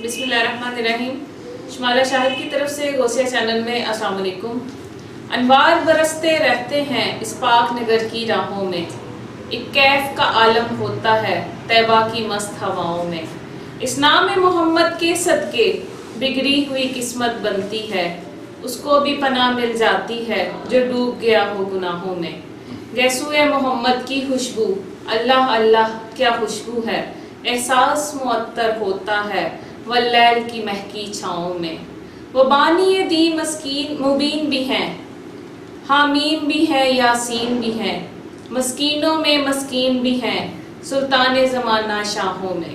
بسم اللہ الرحمن الرحیم. شمالہ شاہد کی طرف سے غوثیہ چینل میں السلام علیکم. انوار برستے رہتے ہیں اس پاک نگر کی راہوں میں، ایک کیف کا عالم ہوتا ہے طیبہ کی مست ہواؤں میں. اس نام محمد کے صدقے بگڑی ہوئی قسمت بنتی ہے، اس کو بھی پناہ مل جاتی ہے جو ڈوب گیا ہو گناہوں میں. گیسوئے محمد کی خوشبو، اللہ اللہ کیا خوشبو ہے، احساس معطر ہوتا ہے واللیل کی مہکی چھاؤں میں. وہ بانی دی مسکین مبین بھی ہیں، حامیم بھی ہیں، یاسین بھی ہیں، مسکینوں میں مسکین بھی ہیں، سلطان زمانہ شاہوں میں.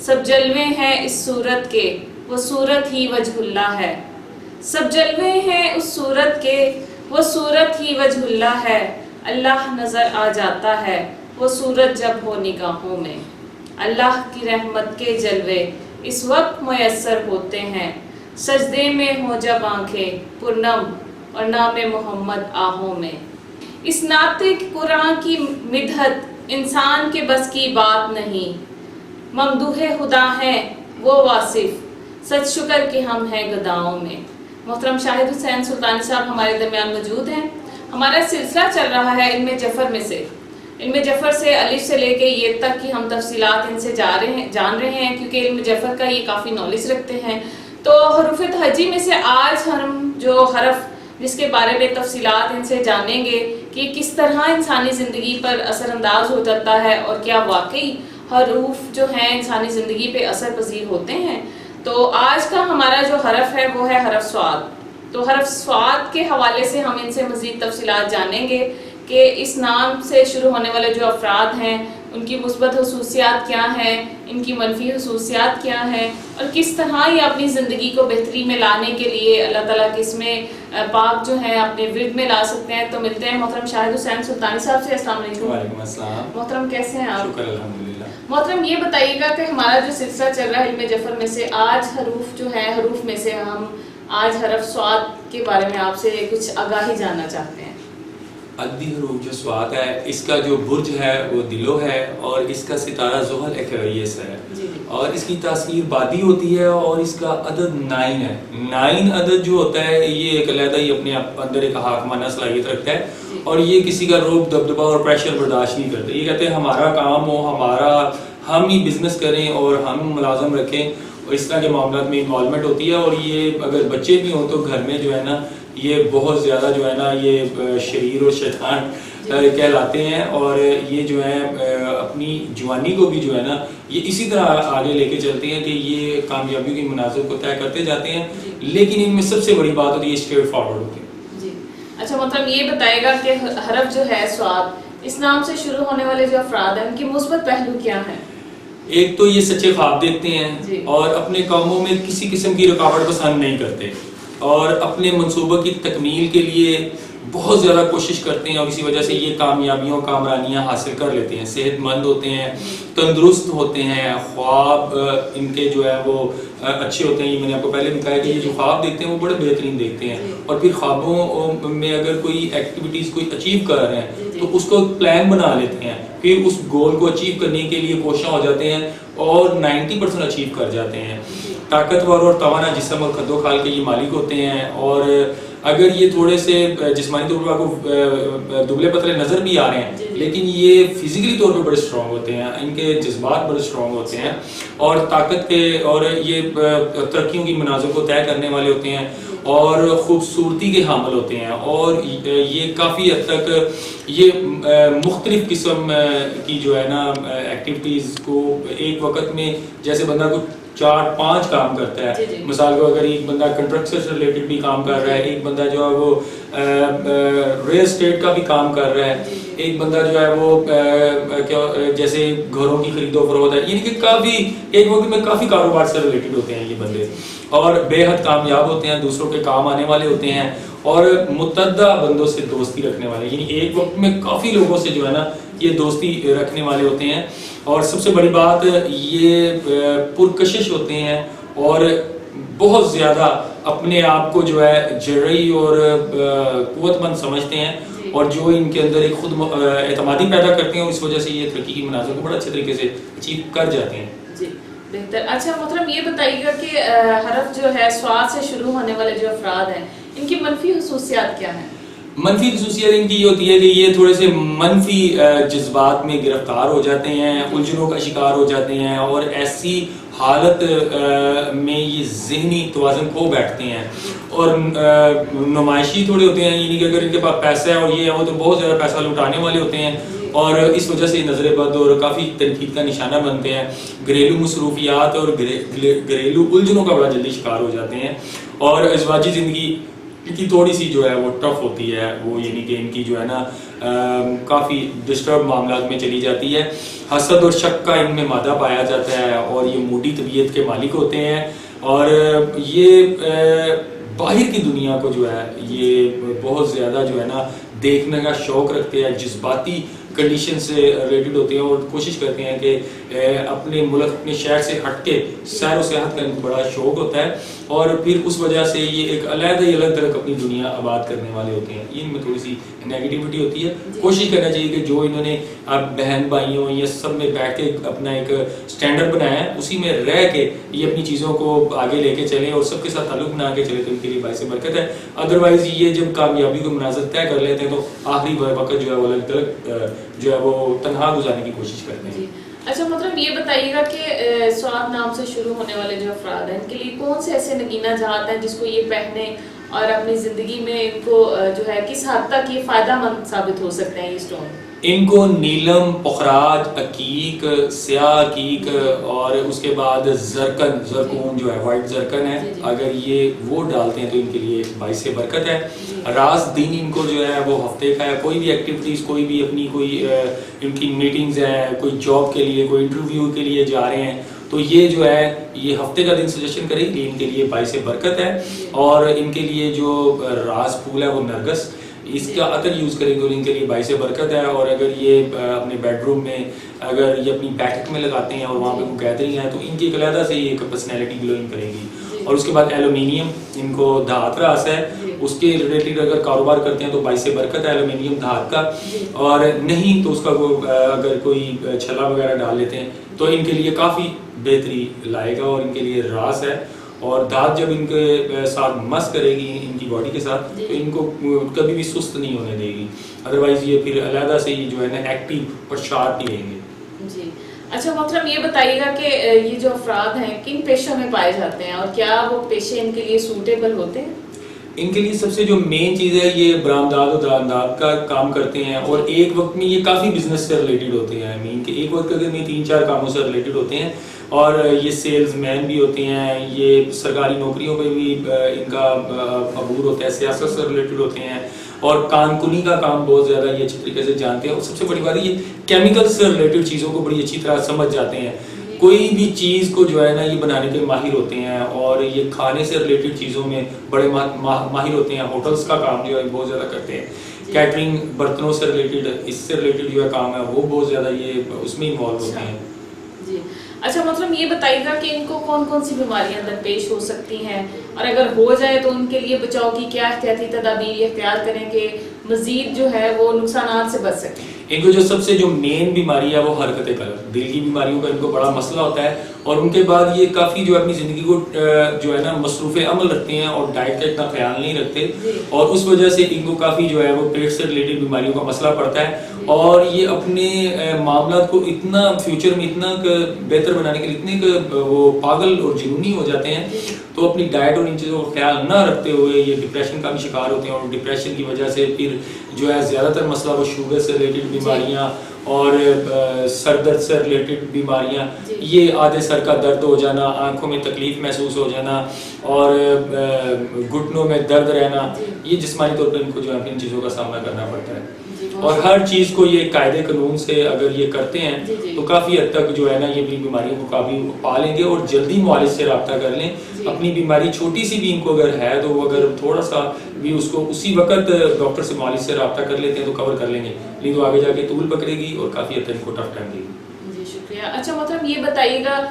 سب جلوے ہیں اس صورت کے، وہ صورت ہی وجہ اللہ ہے. سب جلوے ہیں اس صورت کے، وہ صورت ہی وجہ اللہ ہے. اللہ نظر آ جاتا ہے وہ صورت جب ہو نگاہوں میں. اللہ کی رحمت کے جلوے اس وقت میسر ہوتے ہیں، سجدے میں ہو جب آنکھیں پرنم اور نام محمد آہوں میں. اس ناطق قرآن کی مدحت انسان کے بس کی بات نہیں، ممدوح خدا ہیں وہ واصف، سچ شکر کہ ہم ہیں گداؤں میں. محترم شاہد حسین سلطانی صاحب ہمارے درمیان موجود ہیں. ہمارا سلسلہ چل رہا ہے علم جفر میں سے، علم جفر سے الف سے لے کے یہ تک کہ ہم تفصیلات ان سے جان رہے ہیں، کیونکہ علم جفر کا یہ کافی نالج رکھتے ہیں. تو حروف تہجی میں سے آج ہم جو حرف جس کے بارے میں تفصیلات ان سے جانیں گے کہ کس طرح انسانی زندگی پر اثر انداز ہو جاتا ہے اور کیا واقعی حروف جو ہیں انسانی زندگی پہ اثر پذیر ہوتے ہیں. تو آج کا ہمارا جو حرف ہے وہ ہے حرف صاد. تو حرف صاد کے حوالے سے ہم ان سے مزید تفصیلات جانیں گے کہ اس نام سے شروع ہونے والے جو افراد ہیں ان کی مثبت خصوصیات کیا ہیں، ان کی منفی خصوصیات کیا ہیں، اور کس طرح یہ اپنی زندگی کو بہتری میں لانے کے لیے اللہ تعالیٰ کے اسم پاک جو ہیں اپنے ورد میں لا سکتے ہیں. تو ملتے ہیں محترم شاہد حسین سلطانی صاحب سے. السلام علیکم. وعلیکم السلام. محترم کیسے ہیں آپ؟ شکر الحمدللہ. محترم یہ بتائیے گا کہ ہمارا جو سلسلہ چل رہا ہے علم جفر میں سے آج حروف جو ہیں، حروف میں سے ہم آج حرف صاد کے بارے میں آپ سے کچھ آگاہی جاننا چاہتے ہیں. عددی حروف جو صاد ہے، اس کا جو برج ہے وہ دلو ہے، اور اس کا ستارہ زحل ایکویریس ہے، اور اس کی تاثیر بادی ہوتی ہے، اور اس کا عدد 9 ہے. 9 عدد جو ہوتا ہے یہ ایک علیحدہ ہی اپنے اندر ایک حاکمانہ صلاحیت رکھتا ہے، اور یہ کسی کا روب دبدبہ اور پریشر برداشت نہیں کرتا. یہ کہتے ہیں ہمارا کام ہو، ہم ہی بزنس کریں اور ہم ملازم رکھیں، اور اس طرح کے معاملات میں انوالومنٹ ہوتی ہے. اور یہ اگر بچے بھی ہوں تو گھر میں جو ہے نا یہ بہت زیادہ جو ہے نا یہ شریر اور شیطان کہلاتے ہیں، اور یہ جو ہے اپنی جوانی کو بھی جو ہے نا یہ اسی طرح آگے لے کے چلتے ہیں کہ یہ کامیابی کے مناظر کو طے کرتے جاتے ہیں، لیکن ان میں سب سے بڑی بات ہوتی ہے اسٹریٹ فارورڈ ہوتی ہے. جی اچھا محترم یہ بتائے گا کہ حرف جو ہے صاد، اس نام سے شروع ہونے والے جو افراد ہیں ان کی مثبت پہلو کیا ہیں؟ ایک تو یہ سچے خواب دیکھتے ہیں اور اپنے کاموں میں کسی قسم کی رکاوٹ پسند نہیں کرتے، اور اپنے منصوبوں کی تکمیل کے لیے بہت زیادہ کوشش کرتے ہیں، اور اسی وجہ سے یہ کامیابیوں کامرانیاں حاصل کر لیتے ہیں. صحت مند ہوتے ہیں، تندرست ہوتے ہیں، خواب ان کے جو ہے وہ اچھے ہوتے ہیں. یہ میں نے آپ کو پہلے بتایا کہ یہ جو خواب دیکھتے ہیں وہ بڑے بہترین دیکھتے ہیں، اور پھر خوابوں میں اگر کوئی ایکٹیویٹیز کوئی اچیو کر رہے ہیں تو اس کو پلان بنا لیتے ہیں، پھر اس گول کو اچیو کرنے کے لیے کوشاں ہو جاتے ہیں اور 90% اچیو کر جاتے ہیں. طاقتور اور توانا جسم اور خد و خال کے یہ مالک ہوتے ہیں، اور اگر یہ تھوڑے سے جسمانی طور پر آپ کو دبلے پتلے نظر بھی آ رہے ہیں لیکن یہ فزیکلی طور پہ بڑے اسٹرانگ ہوتے ہیں، ان کے جذبات بڑے اسٹرانگ ہوتے ہیں، اور طاقت کے اور یہ ترقیوں کی منازل کو طے کرنے والے ہوتے ہیں، اور خوبصورتی کے حامل ہوتے ہیں. اور یہ کافی حد تک یہ مختلف قسم کی جو ہے نا ایکٹیویٹیز کو ایک وقت میں، جیسے بندہ کو 4-5 کام کرتا ہے، مثال کو اگر ایک بندہ کنسٹرکشن سے ریلیٹڈ بھی کام کر رہا ہے، ایک بندہ جو ہے وہ ریل اسٹیٹ کا بھی کام کر رہا ہے، ایک بندہ جو ہے وہ جیسے گھروں کی خرید و فروخت ہے، یعنی کہ کافی ایک وقت میں کافی کاروبار سے ریلیٹڈ ہوتے ہیں یہ بندے، اور بے حد کامیاب ہوتے ہیں، دوسروں کے کام آنے والے ہوتے ہیں، اور متعدد بندوں سے دوستی رکھنے والے، یعنی ایک وقت میں کافی لوگوں سے جو ہے نا یہ دوستی رکھنے والے ہوتے ہیں. اور سب سے بڑی بات یہ پرکشش ہوتے ہیں، اور بہت زیادہ اپنے آپ کو جو ہے جرعی اور قوت مند سمجھتے ہیں، اور جو ان کے اندر ایک خود اعتمادی پیدا کرتے ہیں، اور اس وجہ سے یہ ترقی کی مناظر کو بڑا اچھے طریقے سے اچیو کر جاتے ہیں. جی بہتر. اچھا محترم یہ بتائیے گا کہ حرف جو ہے سواد سے شروع ہونے والے جو افراد ہیں ان کی منفی خصوصیات کیا ہیں؟ منفی خصوصیت ان کی یہ ہوتی ہے کہ یہ تھوڑے سے منفی جذبات میں گرفتار ہو جاتے ہیں، الجھنوں کا شکار ہو جاتے ہیں، اور ایسی حالت میں یہ ذہنی توازن کھو بیٹھتے ہیں، اور نمائشی تھوڑے ہوتے ہیں، یعنی کہ اگر ان کے پاس پیسہ ہے اور یہ ہے وہ تو بہت زیادہ پیسہ لٹانے والے ہوتے ہیں، اور اس وجہ سے نظر بد اور کافی تنقید کا نشانہ بنتے ہیں. گھریلو مصروفیات اور گھریلو الجھنوں کا بڑا جلدی شکار ہو جاتے ہیں، اور ازواجی زندگی کی تھوڑی سی جو ہے وہ ٹف ہوتی ہے، وہ یعنی کہ ان کی جو ہے نا کافی ڈسٹرب معاملات میں چلی جاتی ہے. حسد اور شک کا ان میں مادہ پایا جاتا ہے، اور یہ موڈی طبیعت کے مالک ہوتے ہیں، اور یہ باہر کی دنیا کو جو ہے یہ بہت زیادہ جو ہے نا دیکھنے کا شوق رکھتے ہیں، جذباتی کنڈیشن سے ریلیٹڈ ہوتے ہیں، اور کوشش کرتے ہیں کہ اپنے ملک اپنے شہر سے ہٹ کے سیر و سیاحت کا ان کو بڑا شوق ہوتا ہے، اور پھر اس وجہ سے یہ ایک علیحدہ ہی الگ طرح اپنی دنیا آباد کرنے والے ہوتے ہیں. یہ ان میں تھوڑی سی نیگیٹیوٹی ہوتی ہے. کوشش کرنا چاہیے کہ جو انہوں نے اب بہن بھائیوں یہ سب میں بیٹھ کے اپنا ایک سٹینڈرڈ بنایا ہے اسی میں رہ کے یہ اپنی چیزوں کو آگے لے کے چلیں اور سب کے ساتھ تعلق بنا کے چلے تو ان کے لیے باعث برکت ہے. ادروائز یہ جب کامیابی کو مناظر طے کر لیتے ہیں تو آخری وقت جو ہے وہ الگ الگ جو ہے وہ تنہا گزارنے کی کوشش کرتے ہیں. اچھا مطلب یہ بتائیے گا کہ سواد نام سے شروع ہونے والے جو افراد ہیں ان کے لیے کون سے ایسے نگینہ جہات ہیں جس کو یہ پہنے اور اپنی زندگی میں ان کو جو ہے کس حد تک یہ فائدہ مند ثابت ہو سکتے ہیں یہ اسٹون؟ ان کو نیلم، پخراج، عقیق، سیاہ عقیق، اور اس کے بعد زرکون جو ہے وائٹ زرکن ہے، اگر یہ وہ ڈالتے ہیں تو ان کے لیے باعث برکت ہے. راز دین ان کو جو ہے وہ ہفتے کا ہے، کوئی بھی ایکٹیویٹیز، کوئی بھی اپنی کوئی ان کی میٹنگز ہیں، کوئی جاب کے لیے، کوئی انٹرویو کے لیے جا رہے ہیں تو یہ جو ہے یہ ہفتے کا دن سجیشن کرے گی، ان کے لیے باعث برکت ہے. اور ان کے لیے جو راز پھول ہے وہ نرگس، اس کا عطر یوز کریں گے اور ان کے لیے باعث برکت ہے. اور اگر یہ اپنے بیڈ روم میں اگر یہ اپنی بیٹھک میں لگاتے ہیں اور وہاں پہ کوئی گیدرنگ ہے تو ان کی ایک علیحدہ سے یہ پرسنالٹی گلوئنگ کرے گی. اور اس کے بعد ایلومینیم، ان کو دھات راس ہے، اس کے ریلیٹڈ اگر کاروبار کرتے ہیں تو باعث برکت ہے ایلومینیم دھات کا. اور نہیں تو اس کا اگر کوئی چھلا وغیرہ ڈال لیتے ہیں تو ان کے لیے کافی بہتری لائے گا اور ان کے لیے راس ہے. اور دھات جب ان کے ساتھ مس کرے گی ان کی باڈی کے ساتھ تو ان کو کبھی بھی سست نہیں ہونے دے گی، ادروائز یہ پھر علیحدہ سے ہی جو ہے نا ایکٹیو اور شارپ ہی رہیں گے. جی اچھا محترم یہ بتائیے گا کہ یہ جو افراد ہیں کن پیشوں میں پائے جاتے ہیں اور کیا وہ پیشے ان کے لیے سوٹیبل ہوتے ہیں؟ ان کے لیے سب سے جو مین چیز ہے یہ برآمدات و درآمدات کا کام کرتے ہیں، اور ایک وقت میں یہ کافی بزنس سے ریلیٹڈ ہوتے ہیں. مین کہ ایک وقت میں 3-4 کاموں سے ریلیٹڈ ہوتے ہیں، اور یہ سیلز مین بھی ہوتے ہیں، یہ سرکاری نوکریوں پہ بھی ان کا عبور ہوتا ہے، سیاست سے ریلیٹڈ ہوتے ہیں، اور کانکنی کا کام بہت زیادہ یہ اچھی طریقے سے جانتے ہیں. اور سب سے بڑی بات یہ کیمیکل سے ریلیٹڈ چیزوں کو بڑی اچھی طرح سمجھ جاتے ہیں. کوئی بھی چیز کو جو ہے نا یہ بنانے کے ماہر ہوتے ہیں، اور یہ کھانے سے ریلیٹڈ چیزوں میں بڑے ماہر ہوتے ہیں. ہوٹلز کا کام جو ہے بہت زیادہ کرتے ہیں. کیٹرنگ، برتنوں سے ریلیٹڈ، اس سے ریلیٹڈ جو ہے کام ہے وہ بہت زیادہ یہ اس میں انوالو ہوتے ہیں. جی اچھا مطلب یہ بتائیے گا کہ ان کو کون کون سی بیماریاں اندر پیش ہو سکتی ہیں، اور اگر ہو جائے تو ان کے لیے بچاؤ کی کیا احتیاطی تدابیر اختیار کریں کہ مزید جو ہے وہ نقصانات سے بچ سکیں؟ ان کو جو سب سے جو مین بیماری ہے وہ حرکت قلب، دل کی بیماریوں کا ان کو بڑا مسئلہ ہوتا ہے. اور ان کے بعد یہ کافی جو اپنی زندگی کو جو ہے نا مصروف عمل رکھتے ہیں اور ڈائٹ کا اتنا خیال نہیں رکھتے، اور اس وجہ سے ان کو کافی جو ہے وہ پیٹ سے ریلیٹڈ بیماریوں کا مسئلہ پڑتا ہے. اور یہ اپنے معاملات کو اتنا فیوچر میں اتنا بہتر بنانے کے لیے اتنے وہ پاگل اور جنونی ہو جاتے ہیں، تو اپنی ڈائٹ اور ان چیزوں کا خیال نہ رکھتے ہوئے یہ ڈپریشن کا بھی شکار ہوتے ہیں. اور ڈپریشن کی وجہ سے پھر جو ہے زیادہ تر مسئلہ وہ شوگر سے ریلیٹڈ بیماریاں اور سر درد سے ریلیٹڈ بیماریاں، یہ آدھے سر کا درد ہو جانا، آنکھوں میں تکلیف محسوس ہو جانا، اور گھٹنوں میں درد رہنا، یہ جسمانی طور پر ان کو جو ہے ان چیزوں کا سامنا کرنا پڑتا ہے. اور ہر چیز کو یہ قاعدے قانون سے اگر یہ کرتے ہیں تو کافی حد تک جو ہے نا یہ اپنی بیماریوں کو قابو پا لیں گے. اور جلدی معالج سے رابطہ کر لیں. اپنی بیماری چھوٹی سی بھی ان کو اگر ہے تو وہ اگر تھوڑا سا بھی اس کو اسی وقت ڈاکٹر سے معالج سے رابطہ کر لیتے ہیں تو کور کر لیں گے، نہیں تو آگے جا کے طول پکڑے گی اور کافی حد تک ان کو ٹف ٹائم دے گی. جی شکریہ. اچھا مطلب یہ بتائیے گا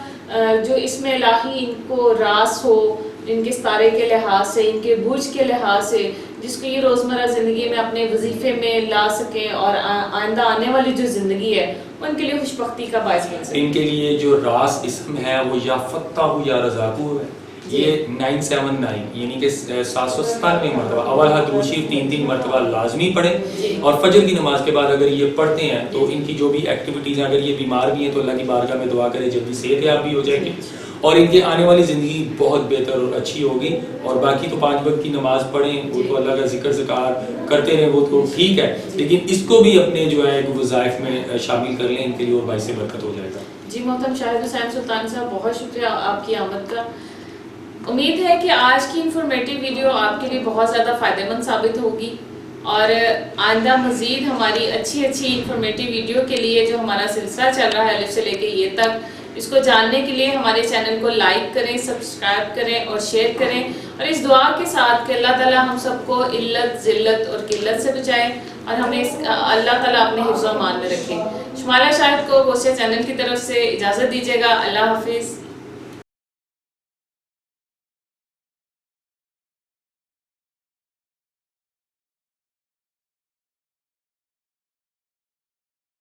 جو اس میں الہی ان کو راس ہو، ان کے ستارے کے لحاظ سے، ان کے برج کے لحاظ سے جس کو یہ روزمرہ زندگی میں اپنے وظیفے میں لا سکیں اور آئندہ آنے والی جو زندگی ہے وہ ان کے لیے خوش بختی کا باعث بن سکے. ان کے لیے جو راس اسم ہے وہ یا فتح یا رزاق ہے. یہ 979 یعنی کہ 797 مرتبہ اول درود شریف 3 مرتبہ لازمی پڑھیں اور فجر کی نماز کے بعد اگر یہ پڑھتے ہیں تو ان کی جو بھی ایکٹیویٹیز ہیں, اگر یہ بیمار بھی ہیں تو اللہ کی بارگاہ میں دعا کریں جلدی صحت یاب بھی ہو جائے گی اور ان کی آنے والی زندگی بہت بہتر اور اچھی ہوگی. اور باقی تو 5 وقت کی نماز پڑھیں, وہ تو اللہ کا ذکر ذکار کرتے رہیں, وہ تو ٹھیک ہے, لیکن اس کو بھی اپنے جو ہے وظائف میں شامل کر لیں, ان کے لیے اور باعث برکت ہو جائے گا. جی محترم شاہد حسین سلطان صاحب, بہت شکریہ آپ کی آمد کا. امید ہے کہ آج کی انفارمیٹیو ویڈیو آپ کے لیے بہت زیادہ فائدہ مند ثابت ہوگی اور آئندہ مزید ہماری اچھی انفارمیٹیو ویڈیو کے لیے جو ہمارا سلسلہ چل رہا ہے الف سے لے کے یہ تک, اس کو جاننے کے لیے ہمارے چینل کو لائک کریں, سبسکرائب کریں اور شیئر کریں, اور اس دعا کے ساتھ کہ اللہ تعالیٰ ہم سب کو علت, ذلت اور قلت سے بچائے اور ہمیں اللہ تعالیٰ اپنے حفظ و امان میں رکھے. شمالہ شاہد کو غوثیہ چینل کی طرف سے اجازت دیجیے گا. اللہ حافظ.